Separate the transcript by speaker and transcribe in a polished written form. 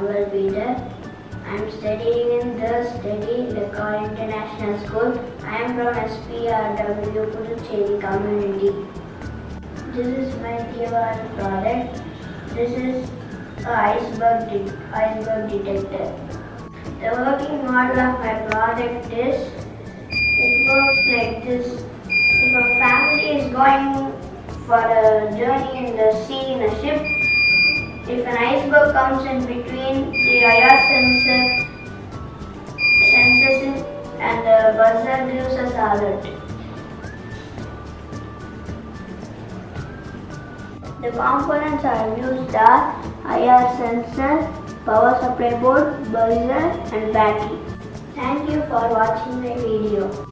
Speaker 1: World Leader. I am studying in the Decor International School. I am from SPRW Puducherry community. This is my Diwali product. This is an iceberg detector. The working model of my project is, it works like this. If a family is going for a journey in the sea in a ship, if an iceberg comes in between, the IR senses it and the buzzer gives us alert. The components I have used are IR sensor, power supply board, buzzer and battery. Thank you for watching my video.